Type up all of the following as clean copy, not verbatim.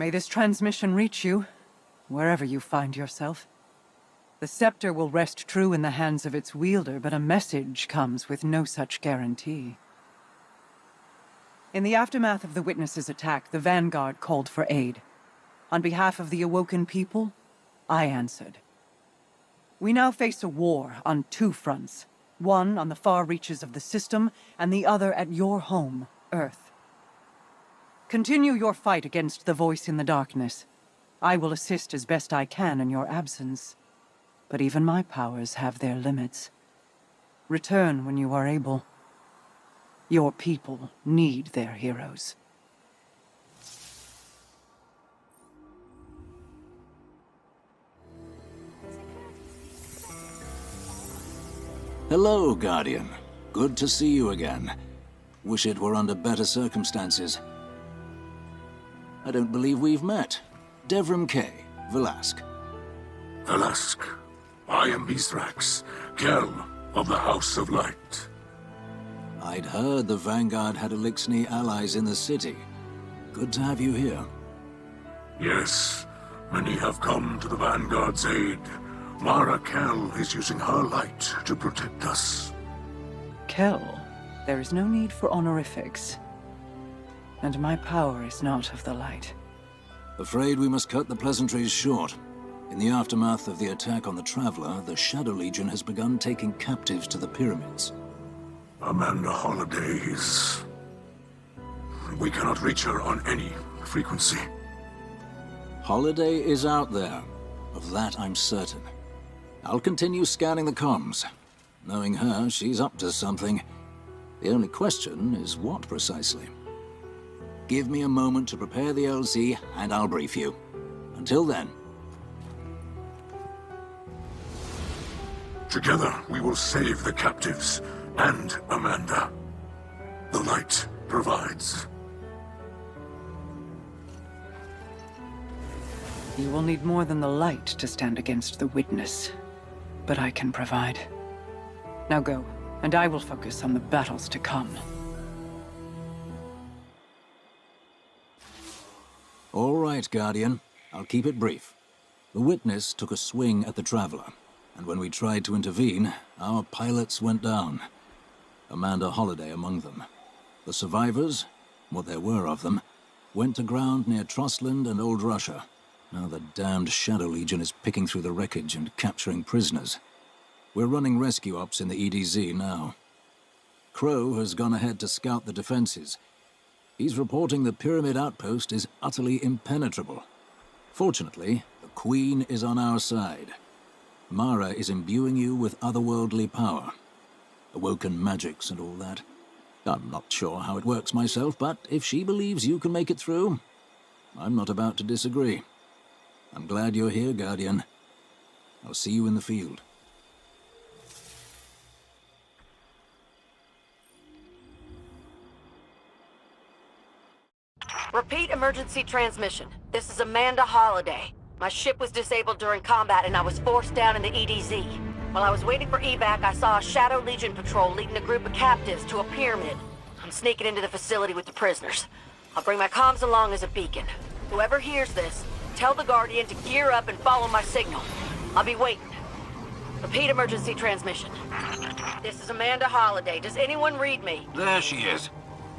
May this transmission reach you, wherever you find yourself. The scepter will rest true in the hands of its wielder, but a message comes with no such guarantee. In the aftermath of the Witness's attack, the Vanguard called for aid. On behalf of the awoken people, I answered. We now face a war on two fronts. One on the far reaches of the system, and the other at your home, Earth. Continue your fight against the voice in the darkness. I will assist as best I can in your absence. But even my powers have their limits. Return when you are able. Your people need their heroes. Hello, Guardian. Good to see you again. Wish it were under better circumstances. I don't believe we've met. Devrim K. Velasque. Velasque. I am Misraaks, Kel of the House of Light. I'd heard the Vanguard had Elixni allies in the city. Good to have you here. Yes, many have come to the Vanguard's aid. Mara Kel is using her light to protect us. Kel, there is no need for honorifics. And my power is not of the light. Afraid we must cut the pleasantries short. In the aftermath of the attack on the Traveler, the Shadow Legion has begun taking captives to the pyramids. Amanda Holliday is... We cannot reach her on any frequency. Holliday is out there. Of that I'm certain. I'll continue scanning the comms. Knowing her, she's up to something. The only question is what precisely. Give me a moment to prepare the LZ, and I'll brief you. Until then. Together, we will save the captives and Amanda. The light provides. You will need more than the light to stand against the Witness. But I can provide. Now go, and I will focus on the battles to come. All right, Guardian. I'll keep it brief. The Witness took a swing at the Traveler, and when we tried to intervene, our pilots went down. Amanda Holliday among them. The survivors, what there were of them, went to ground near Trustland and Old Russia. Now the damned Shadow Legion is picking through the wreckage and capturing prisoners. We're running rescue ops in the EDZ now. Crow has gone ahead to scout the defenses. He's reporting the Pyramid outpost is utterly impenetrable. Fortunately, the Queen is on our side. Mara is imbuing you with otherworldly power. Awoken magics and all that. I'm not sure how it works myself, but if she believes you can make it through, I'm not about to disagree. I'm glad you're here, Guardian. I'll see you in the field. Repeat emergency transmission. This is Amanda Holliday. My ship was disabled during combat and I was forced down in the EDZ. While I was waiting for evac, I saw a Shadow Legion patrol leading a group of captives to a pyramid. I'm sneaking into the facility with the prisoners. I'll bring my comms along as a beacon. Whoever hears this, tell the Guardian to gear up and follow my signal. I'll be waiting. Repeat emergency transmission. This is Amanda Holliday. Does anyone read me? There she is.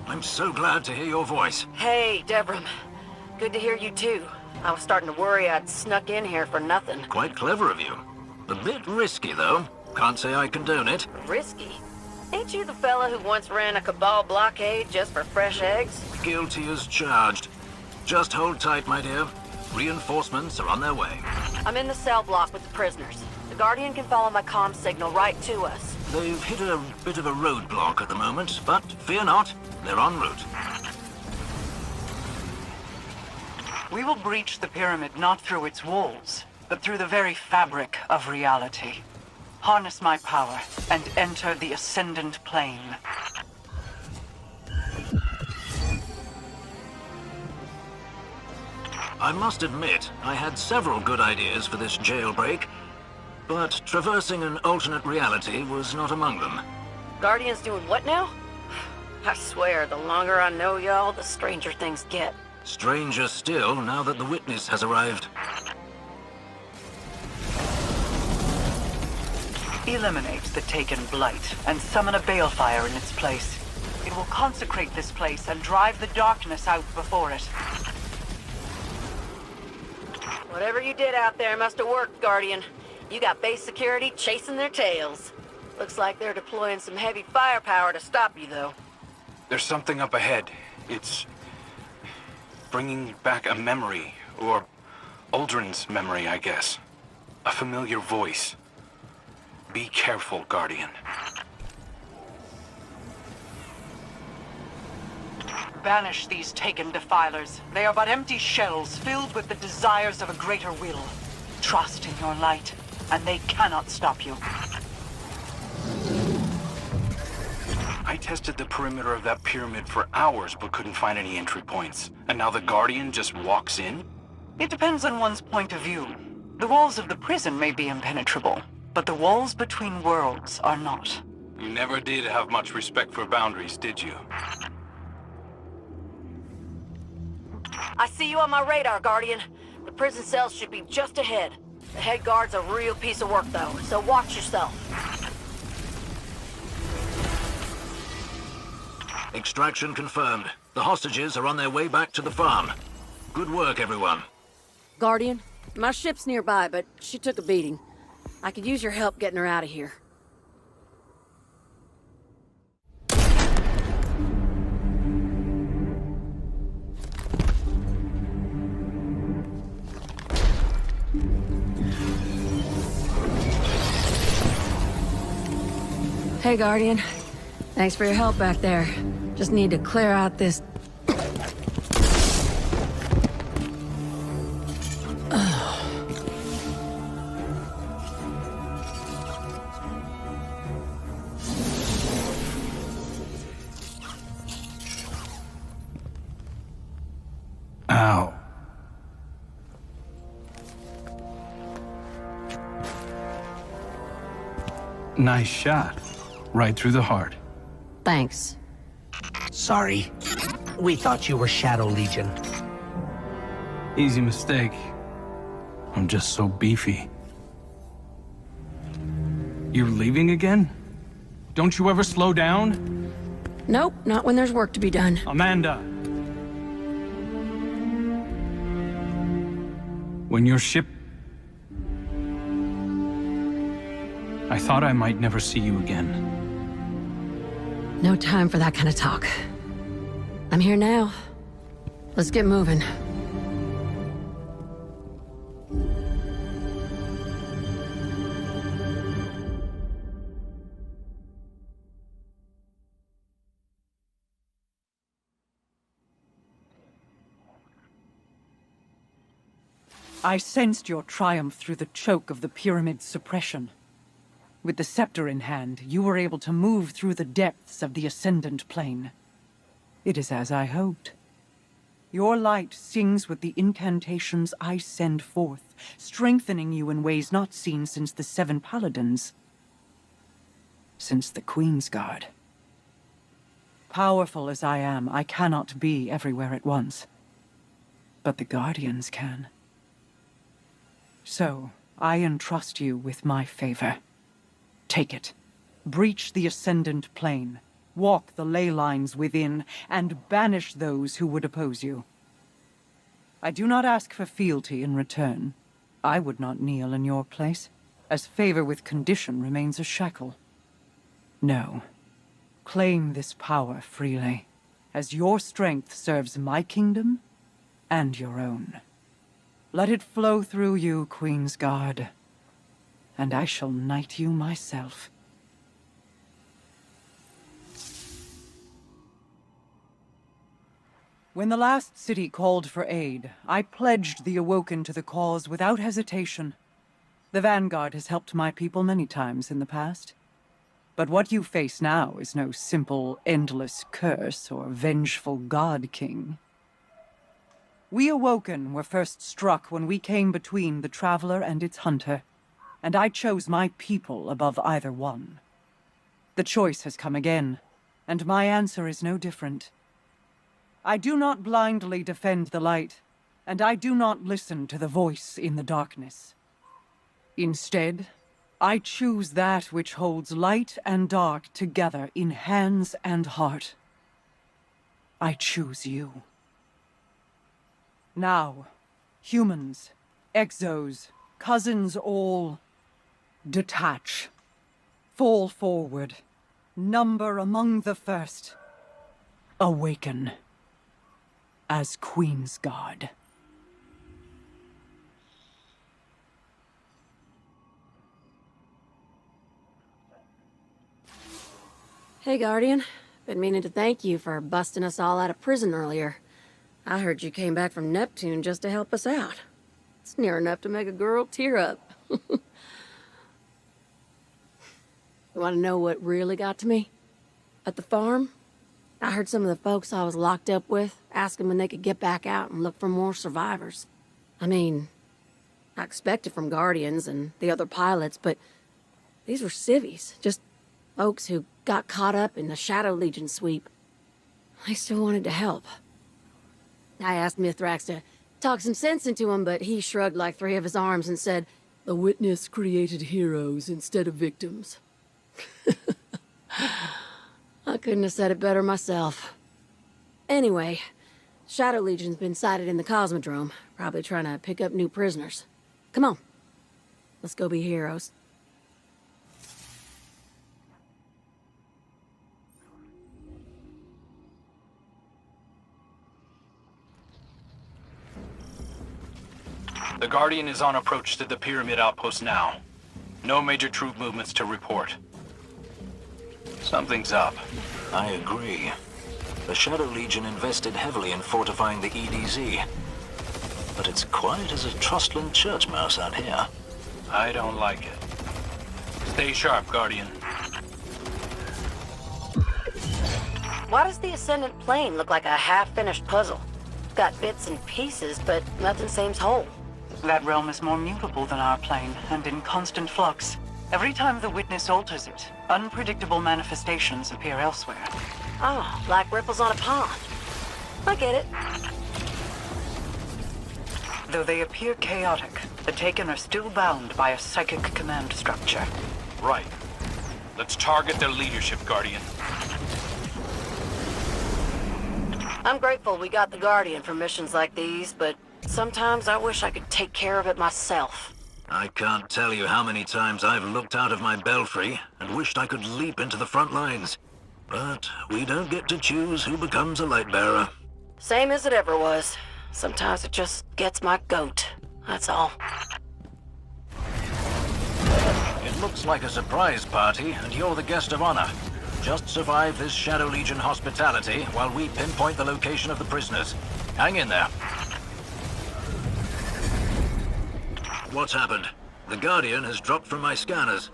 I'm so glad to hear your voice. Hey, Devrim. Good to hear you too. I was starting to worry I'd snuck in here for nothing. Quite clever of you. A bit risky, though. Can't say I condone it. Risky? Ain't you the fella who once ran a cabal blockade just for fresh eggs? Guilty as charged. Just hold tight, my dear. Reinforcements are on their way. I'm in the cell block with the prisoners. The Guardian can follow my comm signal right to us. They've hit a bit of a roadblock at the moment, but fear not, they're en route. We will breach the pyramid not through its walls, but through the very fabric of reality. Harness my power and enter the Ascendant Plane. I must admit, I had several good ideas for this jailbreak, but traversing an alternate reality was not among them. Guardian's doing what now? I swear, the longer I know y'all, the stranger things get. Stranger still, now that the witness has arrived. Eliminate the taken blight, and summon a balefire in its place. It will consecrate this place and drive the darkness out before it. Whatever you did out there must have worked, Guardian. You got base security chasing their tails. Looks like they're deploying some heavy firepower to stop you, though. There's something up ahead. It's bringing back a memory, or Uldren's memory, I guess. A familiar voice. Be careful, Guardian. Banish these taken defilers. They are but empty shells filled with the desires of a greater will. Trust in your light, and they cannot stop you. I tested the perimeter of that pyramid for hours but couldn't find any entry points. And now the Guardian just walks in? It depends on one's point of view. The walls of the prison may be impenetrable, but the walls between worlds are not. You never did have much respect for boundaries, did you? I see you on my radar, Guardian. The prison cells should be just ahead. The head guard's a real piece of work, though, so watch yourself. Extraction confirmed. The hostages are on their way back to the farm. Good work, everyone. Guardian, my ship's nearby, but she took a beating. I could use your help getting her out of here. Hey, Guardian. Thanks for your help back there. Just need to clear out this... Ow. Nice shot. Right through the heart. Thanks. Sorry. We thought you were Shadow Legion. Easy mistake. I'm just so beefy. You're leaving again? Don't you ever slow down? Nope, not when there's work to be done. Amanda! When your ship... I thought I might never see you again. No time for that kind of talk. I'm here now. Let's get moving. I sensed your triumph through the choke of the pyramid's suppression. With the scepter in hand, you were able to move through the depths of the Ascendant Plane. It is as I hoped. Your light sings with the incantations I send forth, strengthening you in ways not seen since the Seven Paladins. Since the Queen's Guard. Powerful as I am, I cannot be everywhere at once. But the Guardians can. So, I entrust you with my favor. Take it. Breach the Ascendant Plane. Walk the ley lines within, and banish those who would oppose you. I do not ask for fealty in return. I would not kneel in your place, as favor with condition remains a shackle. No. Claim this power freely, as your strength serves my kingdom and your own. Let it flow through you, Queen's Guard, and I shall knight you myself. When the last city called for aid, I pledged the Awoken to the cause without hesitation. The Vanguard has helped my people many times in the past. But what you face now is no simple, endless curse or vengeful god-king. We Awoken were first struck when we came between the Traveler and its hunter, and I chose my people above either one. The choice has come again, and my answer is no different. I do not blindly defend the light, and I do not listen to the voice in the darkness. Instead, I choose that which holds light and dark together in hands and heart. I choose you. Now, humans, exos, cousins all, detach. Fall forward. Number among the first. Awaken. As Queen's Guard. Hey, Guardian. Been meaning to thank you for busting us all out of prison earlier. I heard you came back from Neptune just to help us out. It's near enough to make a girl tear up. You want to know what really got to me? At the farm, I heard some of the folks I was locked up with asking when they could get back out and look for more survivors. I mean, I expected from Guardians and the other pilots, but these were civvies, just folks who got caught up in the Shadow Legion sweep. I still wanted to help. I asked Misraaks to talk some sense into him, but he shrugged like 3 of his arms and said, "The witness created heroes instead of victims." I couldn't have said it better myself. Anyway, Shadow Legion's been sighted in the Cosmodrome, probably trying to pick up new prisoners. Come on. Let's go be heroes. The Guardian is on approach to the Pyramid outpost now. No major troop movements to report. Something's up. I agree. The Shadow Legion invested heavily in fortifying the EDZ. But it's quiet as a Trustland church mouse out here. I don't like it. Stay sharp, Guardian. Why does the Ascendant plane look like a half-finished puzzle? It's got bits and pieces, but nothing seems whole. That realm is more mutable than our plane, and in constant flux. Every time the witness alters it, unpredictable manifestations appear elsewhere. Oh, like ripples on a pond. I get it. Though they appear chaotic, the Taken are still bound by a psychic command structure. Right. Let's target their leadership, Guardian. I'm grateful we got the Guardian for missions like these, but sometimes I wish I could take care of it myself. I can't tell you how many times I've looked out of my belfry and wished I could leap into the front lines. But we don't get to choose who becomes a light bearer. Same as it ever was. Sometimes it just gets my goat. That's all. It looks like a surprise party, and you're the guest of honor. Just survive this Shadow Legion hospitality while we pinpoint the location of the prisoners. Hang in there. What's happened? The Guardian has dropped from my scanners.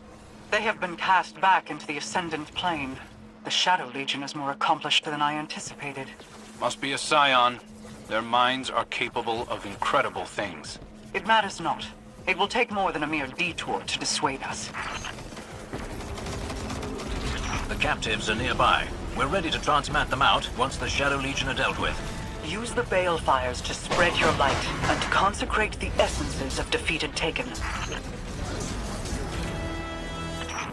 They have been cast back into the Ascendant plane. The Shadow Legion is more accomplished than I anticipated. Must be a scion. Their minds are capable of incredible things. It matters not. It will take more than a mere detour to dissuade us. The captives are nearby. We're ready to transmat them out once the Shadow Legion are dealt with. Use the balefires to spread your light and to consecrate the essences of defeated Taken.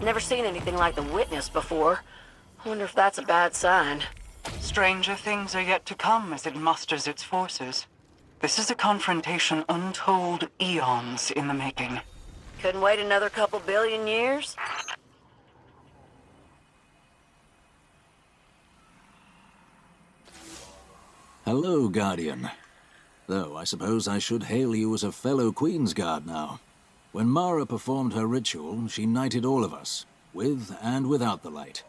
Never seen anything like the Witness before. I wonder if that's a bad sign. Stranger things are yet to come as it musters its forces. This is a confrontation untold eons in the making. Couldn't wait another couple billion years? Hello, Guardian. Though I suppose I should hail you as a fellow Queen's Guard now. When Mara performed her ritual, she knighted all of us, with and without the light.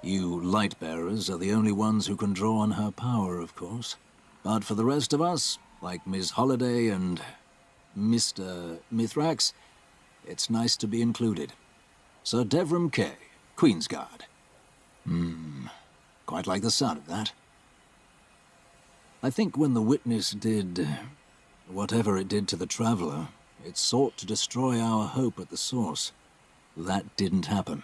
You light-bearers are the only ones who can draw on her power, of course. But for the rest of us, like Ms. Holliday and Mr. Misraaks, it's nice to be included. Sir Devrim K, Queen's Guard. Quite like the sound of that. I think when the Witness did whatever it did to the Traveler, it sought to destroy our hope at the source. That didn't happen.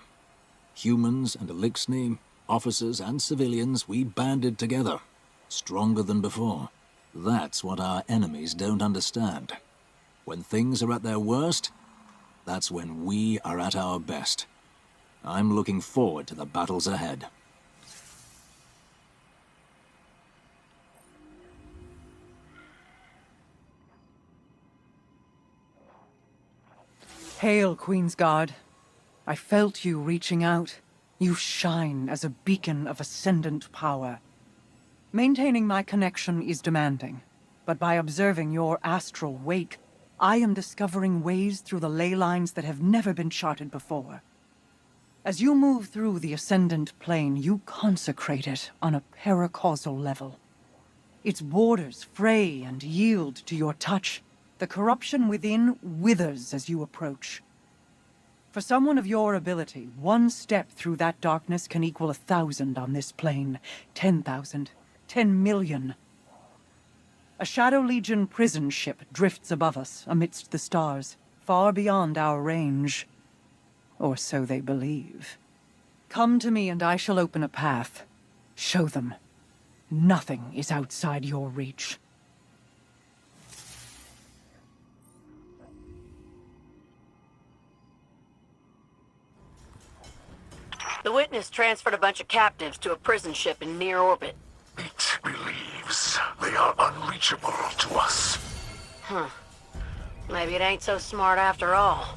Humans and Elixni, officers and civilians, we banded together. stronger than before. That's what our enemies don't understand. When things are at their worst, that's when we are at our best. I'm looking forward to the battles ahead. Hail, Queen's Guard. I felt you reaching out. You shine as a beacon of ascendant power. Maintaining my connection is demanding, but by observing your astral wake, I am discovering ways through the ley lines that have never been charted before. As you move through the ascendant plane, you consecrate it on a paracausal level. Its borders fray and yield to your touch. The corruption within withers as you approach. For someone of your ability, one step through that darkness can equal 1,000 on this plane, 10,000, 10 million. A Shadow Legion prison ship drifts above us amidst the stars, far beyond our range. Or so they believe. Come to me and I shall open a path. Show them. Nothing is outside your reach. The Witness transferred a bunch of captives to a prison ship in near orbit. It believes they are unreachable to us. Huh. Maybe it ain't so smart after all.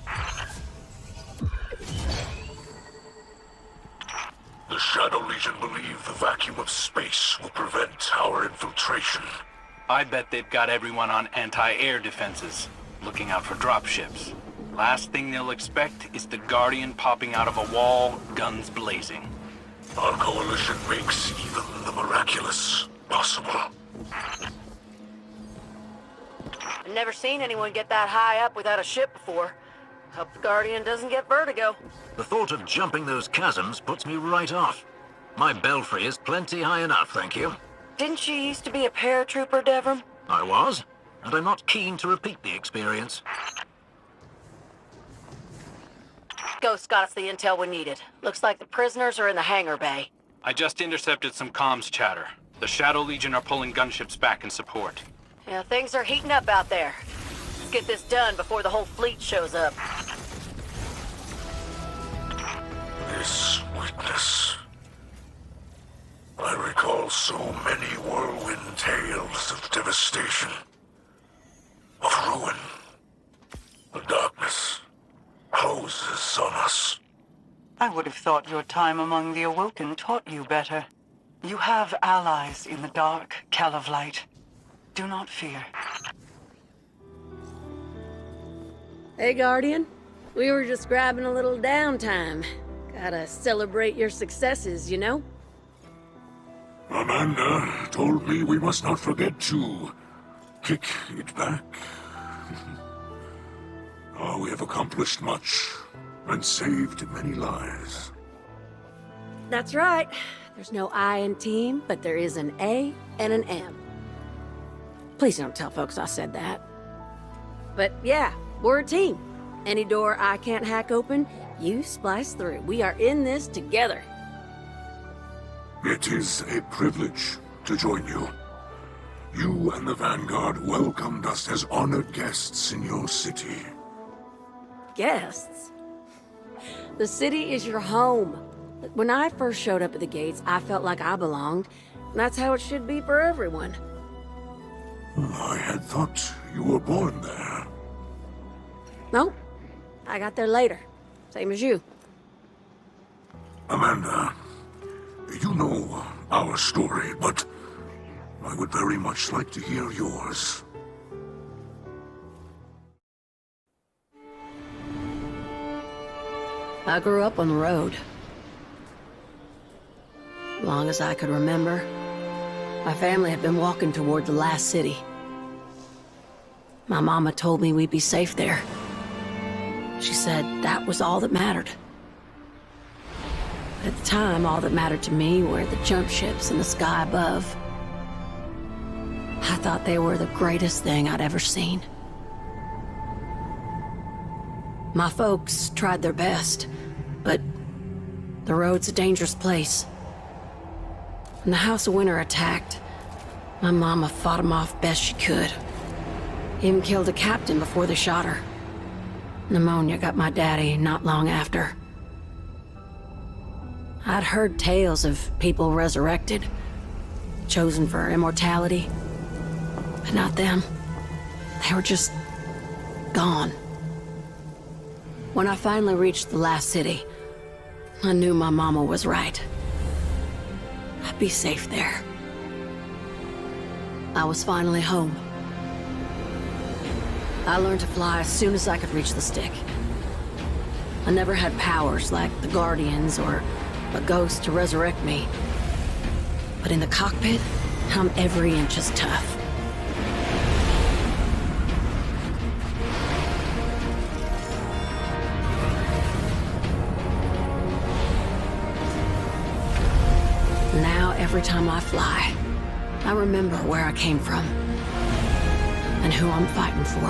The Shadow Legion believe the vacuum of space will prevent our infiltration. I bet they've got everyone on anti-air defenses, looking out for dropships. Last thing they'll expect is the Guardian popping out of a wall, guns blazing. Our coalition makes even the miraculous possible. I've never seen anyone get that high up without a ship before. Hope the Guardian doesn't get vertigo. The thought of jumping those chasms puts me right off. My belfry is plenty high enough, thank you. Didn't you used to be a paratrooper, Devrim? I was, and I'm not keen to repeat the experience. Ghost got us the intel we needed. Looks like the prisoners are in the hangar bay. I just intercepted some comms chatter. The Shadow Legion are pulling gunships back in support. Yeah, things are heating up out there. Let's get this done before the whole fleet shows up. This witness. I recall so many whirlwind tales of devastation, of ruin. The darkness closes on us. I would have thought your time among the Awoken taught you better. You have allies in the dark, Cal of Light. Do not fear. Hey, Guardian. We were just grabbing a little downtime. Gotta celebrate your successes, you know? Amanda told me we must not forget to kick it back. Oh, we have accomplished much and saved many lives. That's right. There's no I in team, but there is an A and an M. Please don't tell folks I said that. But yeah, we're a team. Any door I can't hack open, you splice through. We are in this together. It is a privilege to join you. You and the Vanguard welcomed us as honored guests in your city. Guests? The city is your home. When I first showed up at the gates, I felt like I belonged. And that's how it should be for everyone. I had thought you were born there. Nope. I got there later. Same as you. Amanda, you know our story, but I would very much like to hear yours. I grew up on the road. Long as I could remember, my family had been walking toward the last city. My mama told me we'd be safe there. She said that was all that mattered. At the time, all that mattered to me were the jump ships in the sky above. I thought they were the greatest thing I'd ever seen. My folks tried their best, but the road's a dangerous place. When the House of Winter attacked, My mama fought him off best she could. Even killed a captain before they shot her. Pneumonia got my daddy not long after. I'd heard tales of people resurrected, chosen for immortality. But not them. They were just gone. When I finally reached the last city, I knew my mama was right. I'd be safe there. I was finally home. I learned to fly as soon as I could reach the stick. I never had powers like the Guardians or a ghost to resurrect me. But in the cockpit, I'm every inch as tough. Now, every time I fly, I remember where I came from and who I'm fighting for.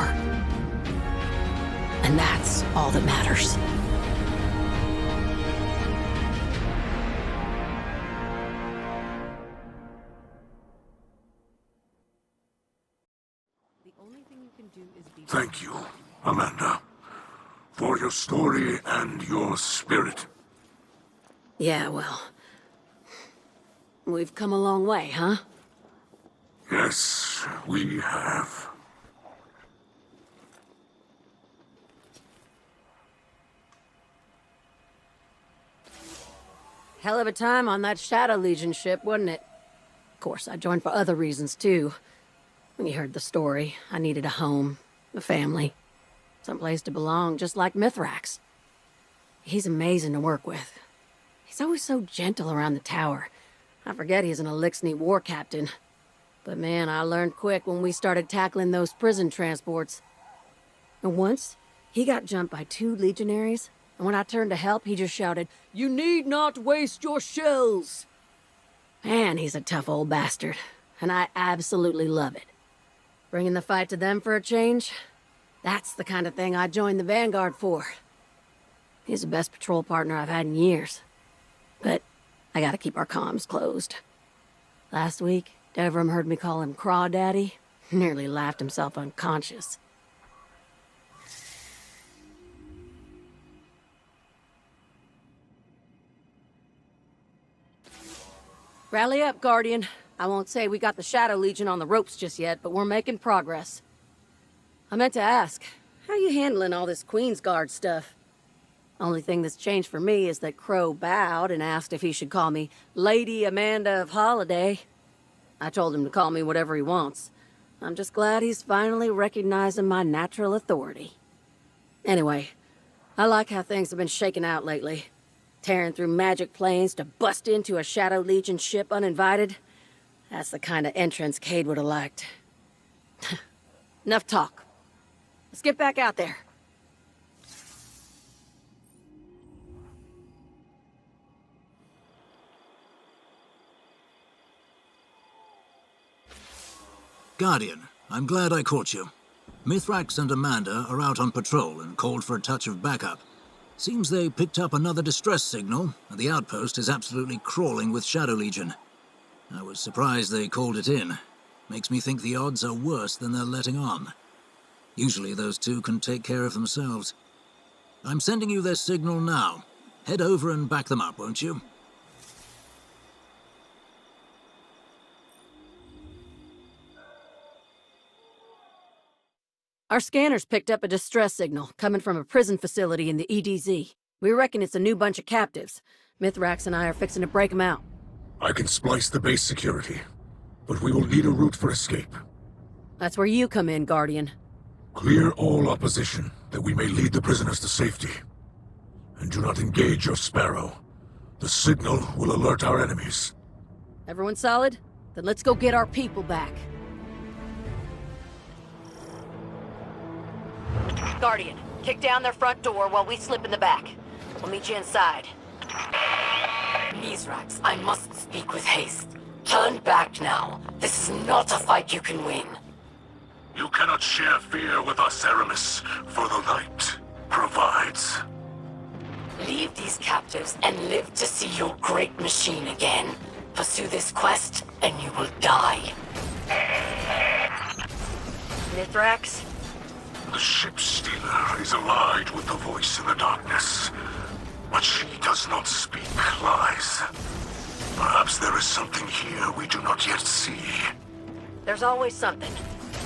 And that's all that matters. The only thing you can do is be... Thank you, Amanda, for your story and your spirit. Yeah, well... we've come a long way, huh? Yes, we have. Hell of a time on that Shadow Legion ship, wasn't it? Of course, I joined for other reasons, too. When you heard the story, I needed a home, a family, someplace to belong, just like Misraaks. He's amazing to work with. He's always so gentle around the tower. I forget he's an Elixni war captain. But man, I learned quick when we started tackling those prison transports. And once, he got jumped by 2 legionaries, and when I turned to help, he just shouted, "You need not waste your shells!" Man, he's a tough old bastard, and I absolutely love it. Bringing the fight to them for a change? That's the kind of thing I joined the Vanguard for. He's the best patrol partner I've had in years. But I gotta keep our comms closed. Last week, Devrim heard me call him Crawdaddy. Nearly laughed himself unconscious. Rally up, Guardian. I won't say we got the Shadow Legion on the ropes just yet, but we're making progress. I meant to ask, how you handling all this Queen's Guard stuff? Only thing that's changed for me is that Crow bowed and asked if he should call me Lady Amanda of Holiday. I told him to call me whatever he wants. I'm just glad he's finally recognizing my natural authority. Anyway, I like how things have been shaking out lately. Tearing through magic planes to bust into a Shadow Legion ship uninvited. That's the kind of entrance Cade would have liked. Enough talk. Let's get back out there. Guardian, I'm glad I caught you. Misraaks and Amanda are out on patrol and called for a touch of backup. Seems they picked up another distress signal, and the outpost is absolutely crawling with Shadow Legion. I was surprised they called it in. Makes me think the odds are worse than they're letting on. Usually those two can take care of themselves. I'm sending you their signal now. Head over and back them up, won't you? Our scanners picked up a distress signal coming from a prison facility in the EDZ. We reckon it's a new bunch of captives. Misraaks and I are fixing to break them out. I can splice the base security, but we will need a route for escape. That's where you come in, Guardian. Clear all opposition, that we may lead the prisoners to safety. And do not engage your Sparrow. The signal will alert our enemies. Everyone solid? Then let's go get our people back. Guardian, kick down their front door while we slip in the back. We'll meet you inside. Misraaks, I must speak with haste. Turn back now. This is not a fight you can win. You cannot share fear with us, Aramis, for the light provides. Leave these captives and live to see your great machine again. Pursue this quest, and you will die. Misraaks? The ship stealer is allied with the voice in the darkness, but she does not speak lies. Perhaps there is something here we do not yet see. There's always something.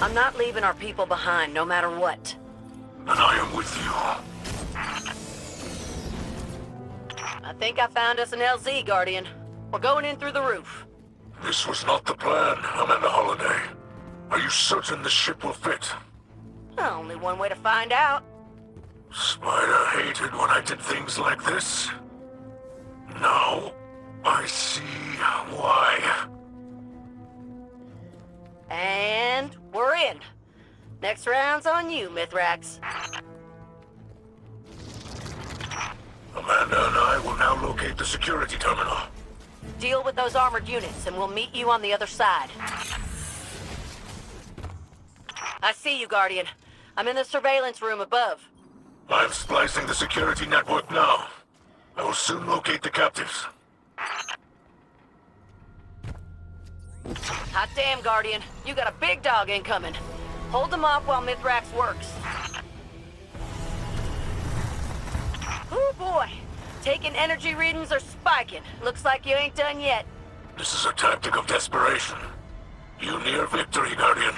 I'm not leaving our people behind, no matter what. And I am with you. I think I found us an LZ, Guardian. We're going in through the roof. This was not the plan, Amanda Holiday. Are you certain the ship will fit? Only one way to find out. Spider hated when I did things like this. Now, I see why. And we're in. Next round's on you, Misraaks. Amanda and I will now locate the security terminal. Deal with those armored units, and we'll meet you on the other side. I see you, Guardian. I'm in the surveillance room above. I'm splicing the security network now. I will soon locate the captives. Hot damn, Guardian. You got a big dog incoming. Hold them off while Misraaks works. Oh boy. Taking energy readings are spiking. Looks like you ain't done yet. This is a tactic of desperation. You near victory, Guardian.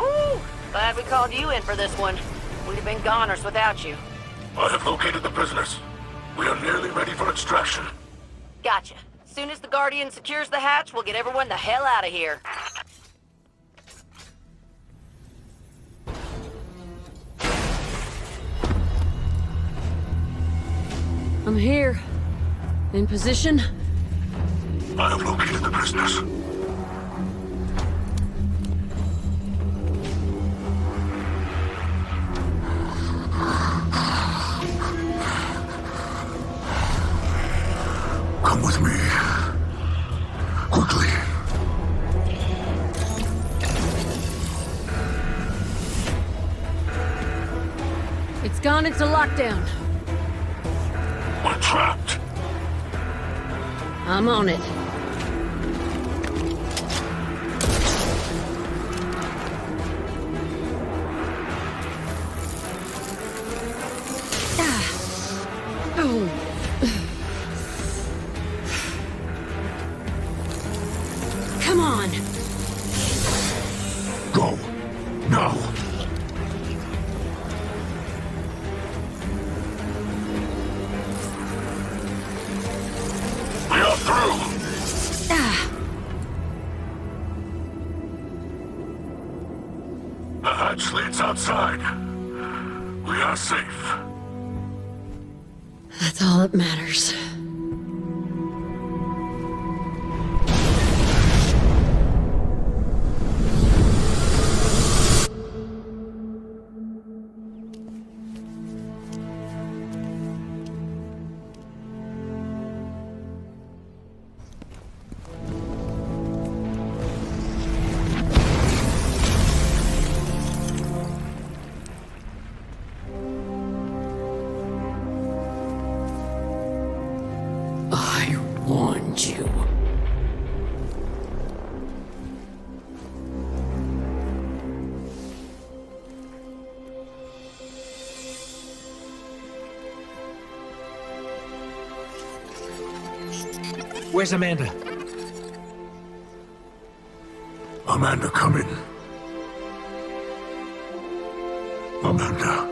Ooh, glad we called you in for this one. We'd have been goners without you. I have located the prisoners. We are nearly ready for extraction. Gotcha. As soon as the Guardian secures the hatch, we'll get everyone the hell out of here. I'm here. In position. I have located the prisoners. Come with me. Quickly. It's gone into lockdown. We're trapped. I'm on it. Come on. Go. Now. We are through. The hatch leads outside. We are safe. That's all that matters. I warned you. Where's Amanda? Amanda, come in. Amanda.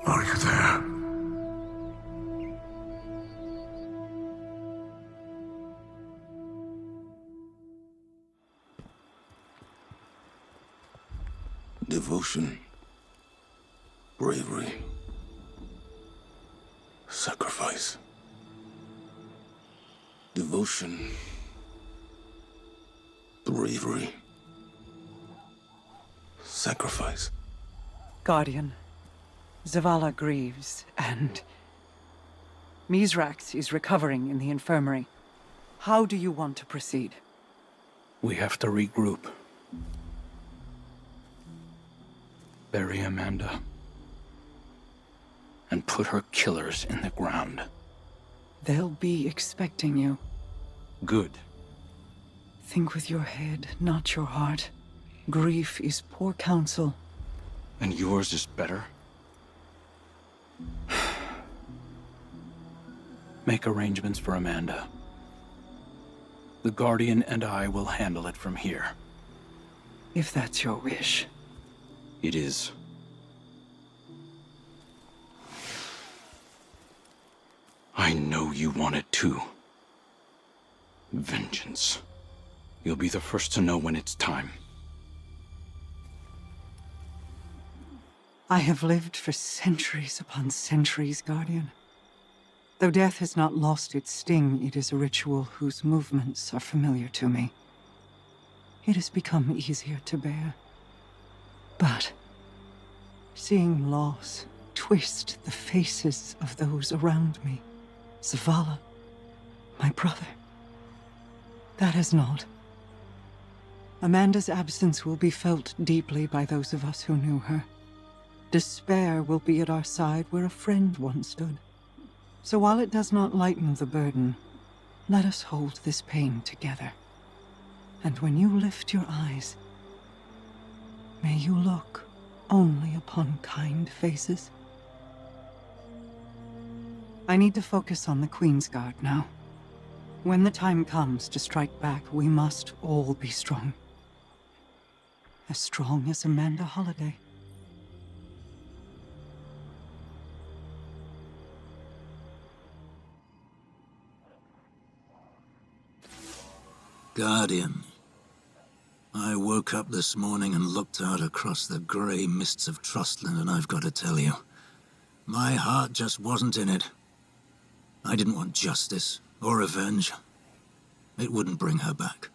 Are you there? Devotion, bravery, sacrifice. Devotion, bravery, sacrifice. Guardian, Zavala grieves, and Misraaks is recovering in the infirmary. How do you want to proceed? We have to regroup. Bury Amanda. And put her killers in the ground. They'll be expecting you. Good. Think with your head, not your heart. Grief is poor counsel. And yours is better? Make arrangements for Amanda. The Guardian and I will handle it from here. If that's your wish. It is. I know you want it too. Vengeance. You'll be the first to know when it's time. I have lived for centuries upon centuries, Guardian. Though death has not lost its sting, it is a ritual whose movements are familiar to me. It has become easier to bear. But seeing loss twist the faces of those around me, Zavala, my brother, that is not. Amanda's absence will be felt deeply by those of us who knew her. Despair will be at our side where a friend once stood. So while it does not lighten the burden, let us hold this pain together. And when you lift your eyes, may you look only upon kind faces. I need to focus on the Queen's Guard now. When the time comes to strike back, we must all be strong. As strong as Amanda Holliday. Guardian. I woke up this morning and looked out across the grey mists of Trustland, and I've got to tell you, my heart just wasn't in it. I didn't want justice or revenge. It wouldn't bring her back.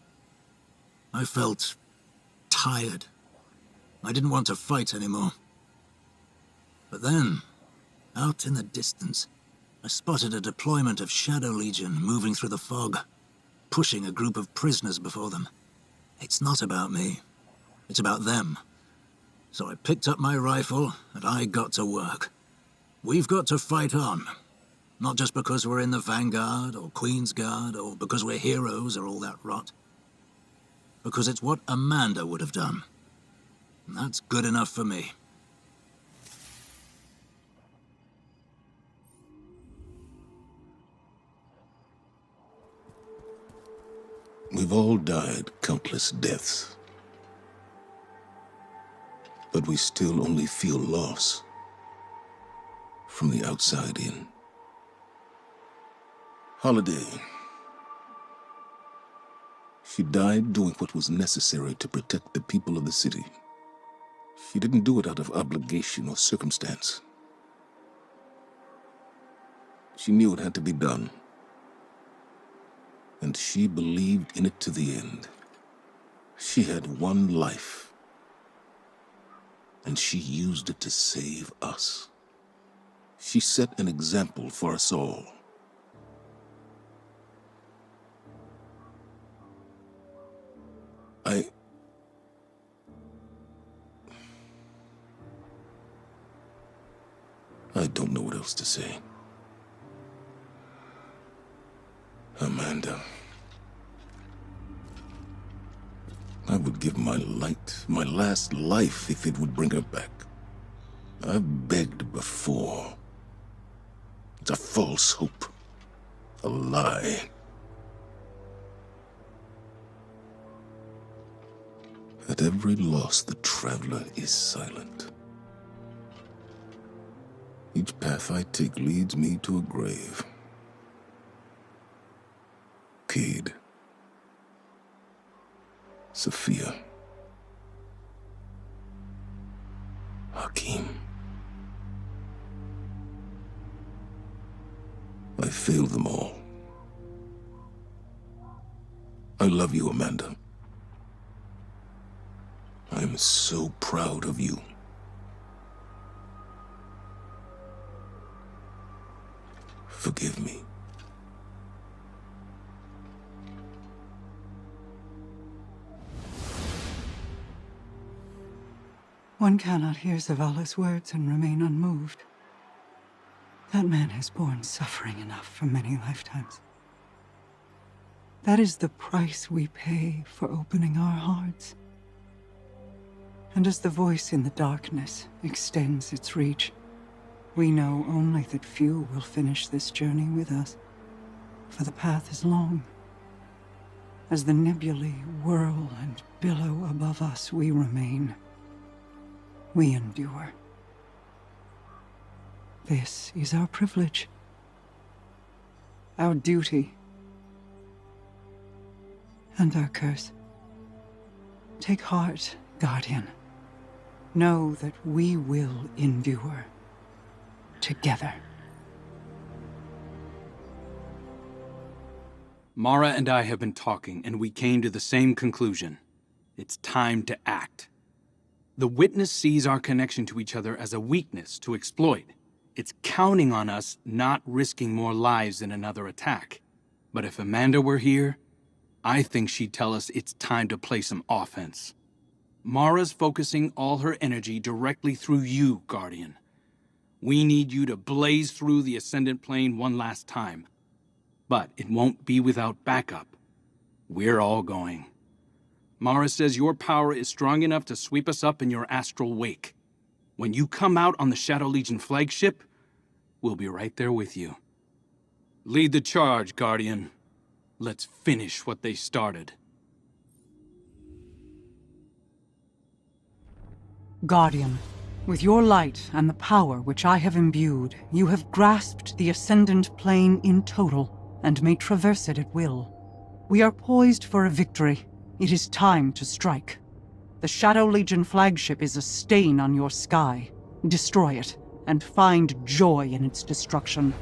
I felt tired. I didn't want to fight anymore. But then, out in the distance, I spotted a deployment of Shadow Legion moving through the fog, pushing a group of prisoners before them. It's not about me. It's about them. So I picked up my rifle, and I got to work. We've got to fight on. Not just because we're in the Vanguard, or Queen's Guard, or because we're heroes, or all that rot. Because it's what Amanda would have done. And that's good enough for me. We've all died countless deaths. But we still only feel loss from the outside in. Holiday. She died doing what was necessary to protect the people of the city. She didn't do it out of obligation or circumstance. She knew it had to be done. And she believed in it to the end. She had one life. And she used it to save us. She set an example for us all. I don't know what else to say. Amanda. I would give my last life, if it would bring her back. I've begged before. It's a false hope. A lie. At every loss, the traveler is silent. Each path I take leads me to a grave. Cade. Sophia. Hakim. I failed them all. I love you, Amanda. I'm so proud of you. Forgive me. One cannot hear Zavala's words and remain unmoved. That man has borne suffering enough for many lifetimes. That is the price we pay for opening our hearts. And as the voice in the darkness extends its reach, we know only that few will finish this journey with us, for the path is long. As the nebulae whirl and billow above us, we remain. We endure. This is our privilege, our duty, and our curse. Take heart, Guardian. Know that we will endure together. Mara and I have been talking, and we came to the same conclusion. It's time to act. The Witness sees our connection to each other as a weakness to exploit. It's counting on us not risking more lives in another attack. But if Amanda were here, I think she'd tell us it's time to play some offense. Mara's focusing all her energy directly through you, Guardian. We need you to blaze through the Ascendant Plane one last time. But it won't be without backup. We're all going. Mara says your power is strong enough to sweep us up in your astral wake. When you come out on the Shadow Legion flagship, we'll be right there with you. Lead the charge, Guardian. Let's finish what they started. Guardian, with your light and the power which I have imbued, you have grasped the Ascendant Plane in total, and may traverse it at will. We are poised for a victory. It is time to strike. The Shadow Legion flagship is a stain on your sky. Destroy it, and find joy in its destruction.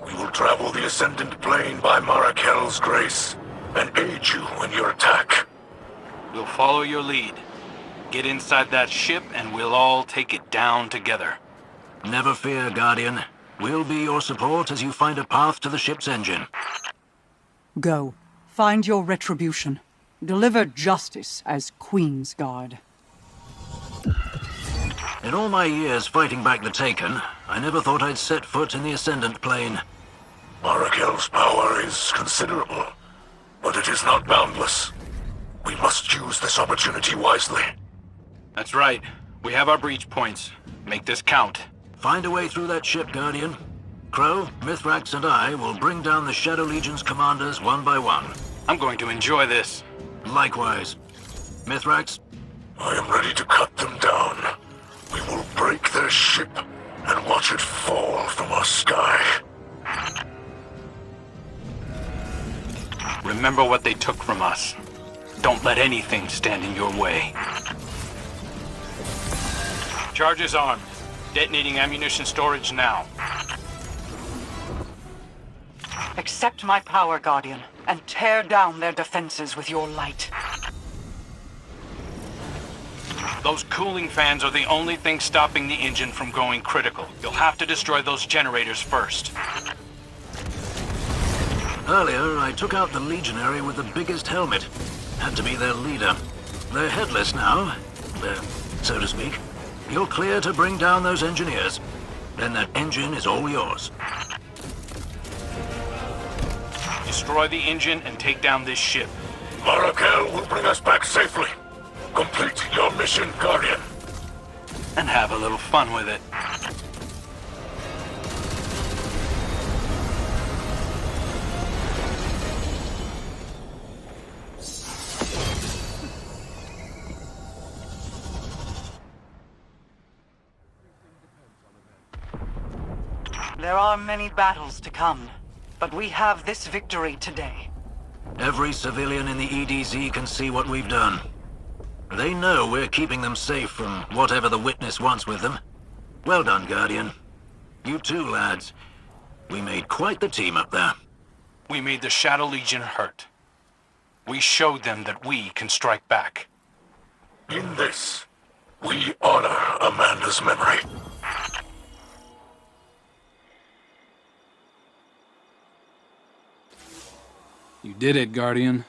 We will travel the Ascendant Plane by Mara Sov's grace, and aid you in your attack. We'll follow your lead. Get inside that ship and we'll all take it down together. Never fear, Guardian. We'll be your support as you find a path to the ship's engine. Go. Find your retribution. Deliver justice as Queen's Guard. In all my years fighting back the Taken, I never thought I'd set foot in the Ascendant Plane. Mara Sov's power is considerable, but it is not boundless. We must use this opportunity wisely. That's right. We have our breach points. Make this count. Find a way through that ship, Guardian. Crow, Misraaks, and I will bring down the Shadow Legion's commanders one by one. I'm going to enjoy this. Likewise. Misraaks? I am ready to cut them down. We will break their ship and watch it fall from our sky. Remember what they took from us. Don't let anything stand in your way. Charges armed. Detonating ammunition storage now. Accept my power, Guardian, and tear down their defenses with your light. Those cooling fans are the only thing stopping the engine from going critical. You'll have to destroy those generators first. Earlier, I took out the Legionary with the biggest helmet. Had to be their leader. They're headless now, so to speak. You're clear to bring down those engineers. Then that engine is all yours. Destroy the engine and take down this ship. Mara Sov will bring us back safely. Complete your mission, Guardian. And have a little fun with it. There are many battles to come, but we have this victory today. Every civilian in the EDZ can see what we've done. They know we're keeping them safe from whatever the Witness wants with them. Well done, Guardian. You too, lads. We made quite the team up there. We made the Shadow Legion hurt. We showed them that we can strike back. In this, we honor Amanda's memory. You did it, Guardian.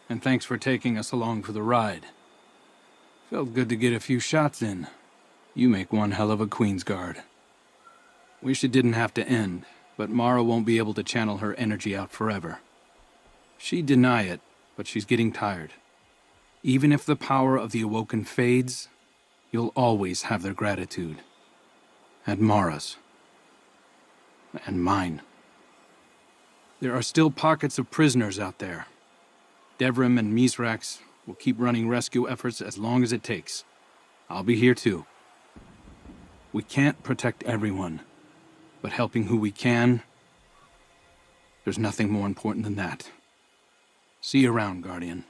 And thanks for taking us along for the ride. Felt good to get a few shots in. You make one hell of a Queen's Guard. Wish it didn't have to end, but Mara won't be able to channel her energy out forever. She'd deny it, but she's getting tired. Even if the power of the Awoken fades, you'll always have their gratitude. And Mara's. And mine. There are still pockets of prisoners out there. Devrim and Misraaks will keep running rescue efforts as long as it takes. I'll be here too. We can't protect everyone, but helping who we can, there's nothing more important than that. See you around, Guardian.